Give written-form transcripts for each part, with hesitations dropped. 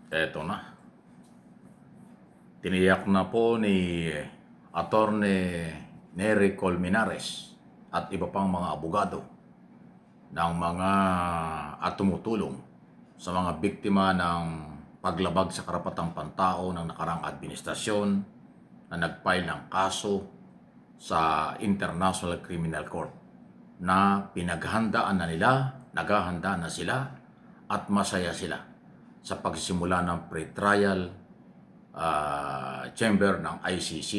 Eto na, tiniyak na po ni Attorney Nery Colmenares at iba pang mga abogado ng mga at tumutulong sa mga biktima ng paglabag sa karapatang pantao ng nakarang administrasyon na nag-file ng kaso sa International Criminal Court na pinaghandaan na nila, naghahanda na sila at masaya sila sa pagsisimula ng pre-trial chamber ng ICC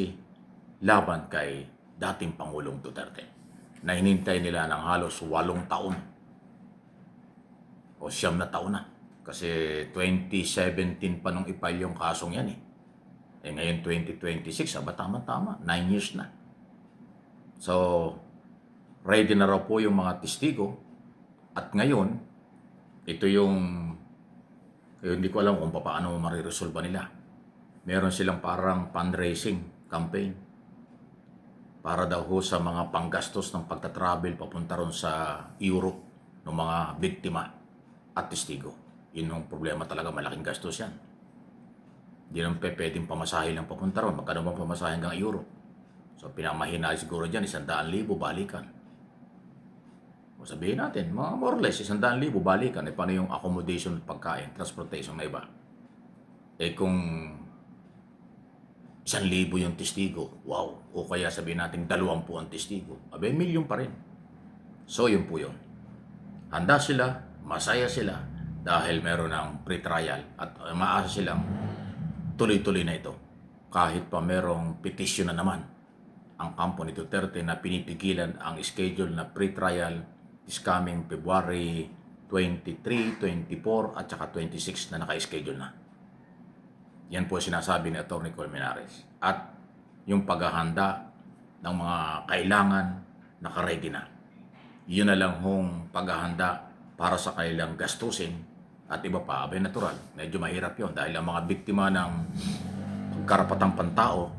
laban kay dating Pangulong Duterte na hinintay nila ng halos 8 taon o 9 na taon na. Kasi 2017 pa nung ipile yung kasong yan eh. Ngayon 2026, tama-tama, 9 years na. So, ready na raw po yung mga testigo at ngayon, ito yung hindi ko alam kung paano mariresolba nila. Meron silang parang fundraising campaign para daw ho sa mga panggastos ng pagta-travel papunta ron sa Europe ng mga biktima at testigo. Yun ang problema talaga, malaking gastos yan. Hindi naman pwedeng pamasahe lang papunta ron. Magkano bang pamasahe hanggang Europe? So pinamahina siguro dyan, 100,000 balikan. O sabihin natin, mga more or less, 100,000 balikan. Paano yung accommodation at pagkain, transportation na iba? Kung 1,000 yung testigo, wow. O kaya sabihin natin 20 ang testigo, milyon pa rin. So yun po yun. Handa sila, masaya sila, dahil meron ng pre-trial at maasa silang tuloy-tuloy na ito. Kahit pa merong petition na naman ang kampo ni Duterte na pinipigilan ang schedule na pre-trial is coming February 23, 24 at saka 26 na naka-schedule na. Yan po sinasabi ni Atty. Colmenares. At yung paghahanda ng mga kailangan, naka-ready na. Yun na lang hong paghahanda para sa kailang gastusin at iba pa, natural. Medyo mahirap yun dahil ang mga biktima ng karapatang pantao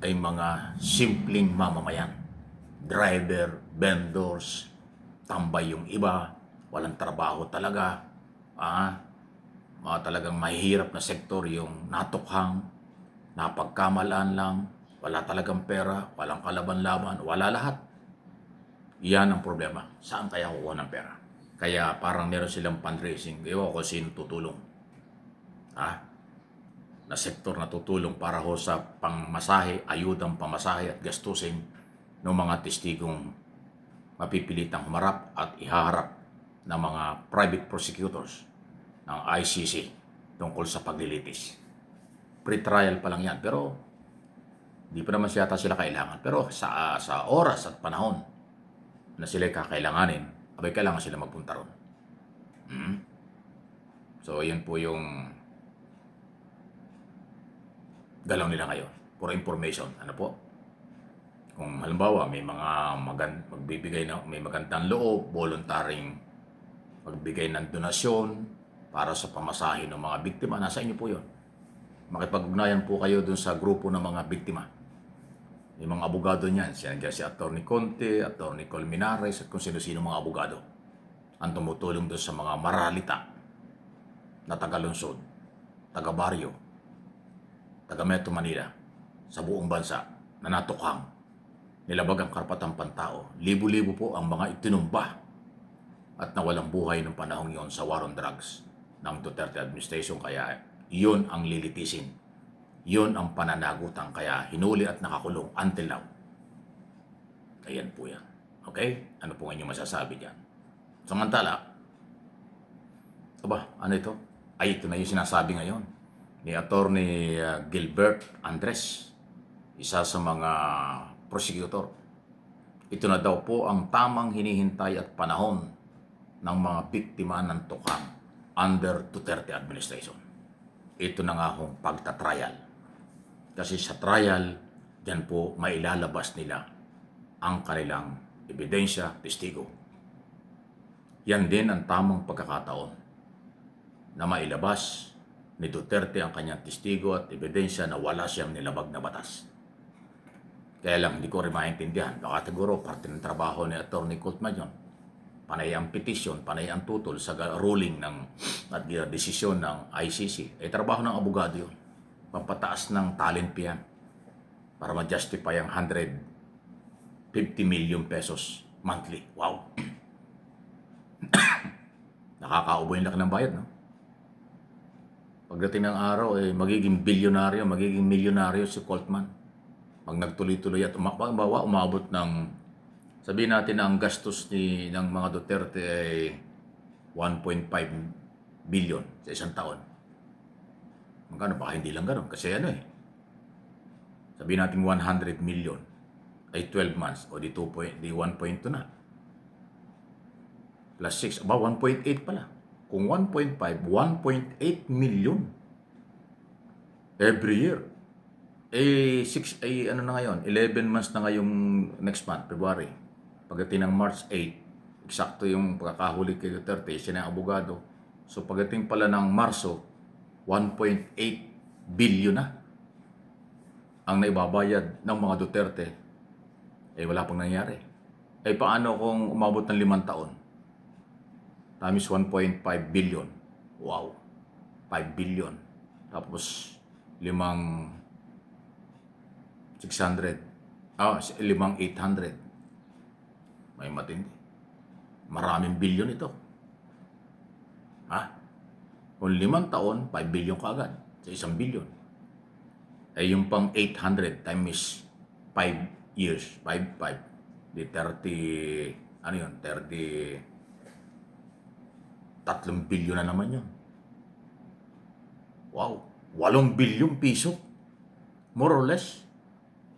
ay mga simpleng mamamayan. Driver, vendors, tambay yung iba, walang trabaho talaga. Mga talagang mahirap na sektor yung natukhang, napagkamalaan lang, wala talagang pera, walang kalaban-laban, wala lahat. Yan ang problema. Saan kaya kukuha ng pera? Kaya parang meron silang fundraising. Ewan ko sino tutulong. Na sektor na tutulong para ho sa pangmasahe, ayudang pamasahe at gastusin ng mga testigong mapipilitang humarap at ihaharap ng mga private prosecutors ng ICC tungkol sa paglilitis. Pre-trial pa lang yan, pero di pa naman yata sila kailangan. Pero sa oras at panahon na sila kakailanganin, kailangan sila magpunta ron. So, yun po yung galaw nila ngayon. For information, ano po? Kung halimbawa may mga magbibigay na may magandang loob, voluntaring magbigay ng donasyon para sa pamasahe ng mga biktima, nasa inyo po 'yon. Makipag-ugnayan po kayo dun sa grupo ng mga biktima. Yung mga abogado niyan, si Atty. Conte, Atty. Colmenares, at kung sino-sino mga abogado ang tumutulong doon sa mga maralita na taga-lungsod, taga-baryo, taga-Metro Manila, sa buong bansa na natukhang nilabag ang karapatang pantao. Libo-libo po ang mga itinumba at nawalang buhay ng panahong yon sa war on drugs ng Duterte administration. Kaya yun ang lilitisin. Yun ang pananagutan. Kaya hinuli at nakakulong until now. Ayan po yan. Okay? Ano po ang inyong masasabi dyan? Samantala, ano ito? Ito na yung sinasabi ngayon ni Attorney Gilbert Andres, isa sa mga prosecutor. Ito na daw po ang tamang hinihintay at panahon ng mga biktima ng tukang under Duterte administration. Ito na nga hong pagta-trial. Kasi sa trial, dyan po mailalabas nila ang kanilang ebidensya, testigo. Yan din ang tamang pagkakataon na mailabas ni Duterte ang kanyang testigo at ebidensya na wala siyang nilabag na batas. Kaya lang, hindi ko rin maintindihan. Baka siguro parte ng trabaho ni Atty. Colt yun. panay ang petisyon, panay ang tutol sa ruling ng at desisyon ng ICC. Trabaho ng abogado yun. Pampataas ng talent yan para ma-justify ang 150 million pesos monthly. Wow! Nakakaubo yung laki ng bayad, no? Pagdating ng araw, magiging bilyonaryo, magiging milyonaryo si Coltman. Pag nagtuloy-tuloy at umabot ng, sabihin natin na ang gastos ng mga Duterte ay 1.5 billion sa isang taon. Magkano? Baka hindi lang ganun. Kasi sabihin natin 100 million ay 12 months o di 1.2 na. Plus 6, about 1.8 pala. Kung 1.5, 1.8 million every year. Ano na ngayon? 11 months na ngayong next month, February. Pagdating ng March 8, eksakto yung pagkakahuli kay Duterte, siya na ang abogado. So pagdating pala ng Marso, 1.8 billion na ang naibabayad ng mga Duterte. Wala pang nangyari. Paano kung umabot ng 5 taon? Times 1.5 billion. Wow. 5 billion. Tapos 5,800. May matindi. Maraming billion ito. Kung 5 taon, 5 billion kaagad sa 1 billion. Yung pang 800 times 5 years, 5, di 30, 3 billion na naman yun. Wow, 8 billion piso. More or less,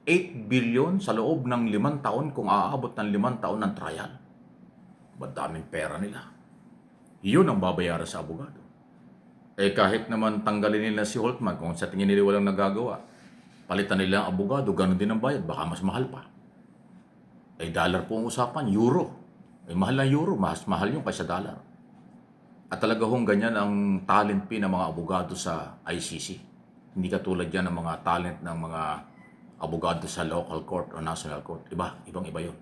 8 billion sa loob ng 5 taon kung aabot ng 5 taon ng trial. Madaming pera nila. Yun ang babayaran sa abogado. Kahit naman tanggalin nila si Holtman, kung sa tingin nila walang nagagawa, palitan nila ang abogado, ganun din ang bayad, baka mas mahal pa. Dollar po ang usapan, euro. Mahal na euro, mas mahal yung kaysa dollar. At talaga hong ganyan ang talent fee ng mga abogado sa ICC. Hindi katulad yan ng mga talent ng mga abogado sa local court o national court. Ibang-iba yun.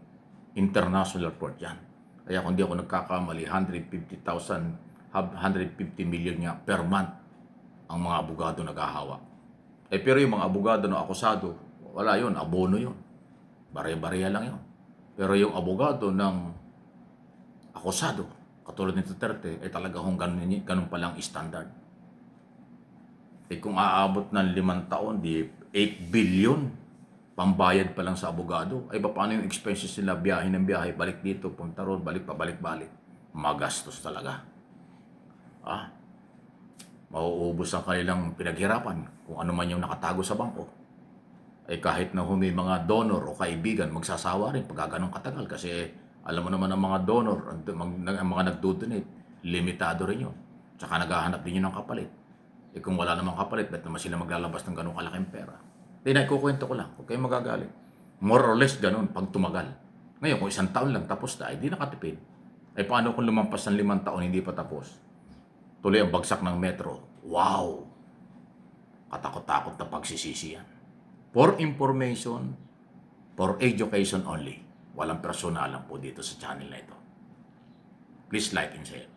International court yan. Kaya kung di ako nagkakamali, 150 million nga per month ang mga abogado naghahawa. Pero yung mga abogado na akusado, wala yun, abono yun. Bare-bareya lang yun. Pero yung abogado ng akusado, katulad ni Duterte, talaga hong ganun palang standard. Kung aabot ng 5 taon, di 8 billion, pambayad pa lang sa abogado. Paano yung expenses nila, biyahe ng biyahe, balik dito, punta ron, balik pa, balik-balik. Magastos talaga. Mauubos ang kanilang pinaghirapan kung ano man yung nakatago sa bangko. Kahit na may mga donor o kaibigan, magsasawa rin pag ganun katagal kasi alam mo naman ang mga donor, ang mga nagdo-donate, limitado rin yun. Tsaka naghahanap din yun ng kapalit. Kung wala namang kapalit, ba't naman sila maglalabas ng ganung kalaking pera? Naikukwento ko lang, huwag kayong magagalit. More or less ganun pag tumagal. Ngayon, kung 1 taon lang tapos na, di nakatipid. Paano kung lumampas ng 5 taon, hindi pa tapos? Tuloy ang bagsak ng metro. Wow! Katakot-takot na pagsisisi yan. For information, for education only. Walang personalan po dito sa channel na ito. Please like and share.